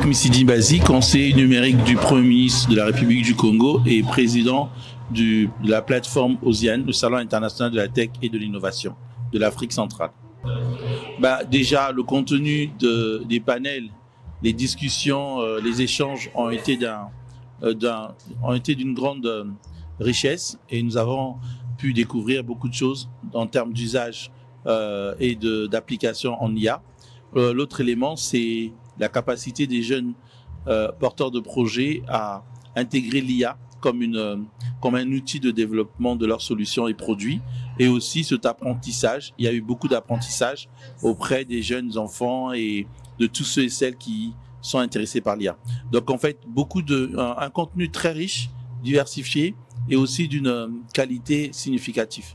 Missidi Bazi, conseiller numérique du Premier ministre de la République du Congo et président de la plateforme OSIAN, le Salon international de la tech et de l'innovation de l'Afrique centrale. Déjà, le contenu des panels, les discussions, les échanges ont été d'une grande richesse et nous avons pu découvrir beaucoup de choses en termes d'usage et d'application en IA. L'autre élément, c'est la capacité des jeunes porteurs de projets à intégrer l'IA comme un outil de développement de leurs solutions et produits, et aussi cet apprentissage. Il y a eu beaucoup d'apprentissage auprès des jeunes enfants et de tous ceux et celles qui sont intéressés par l'IA. Donc en fait, un contenu très riche, diversifié et aussi d'une qualité significative.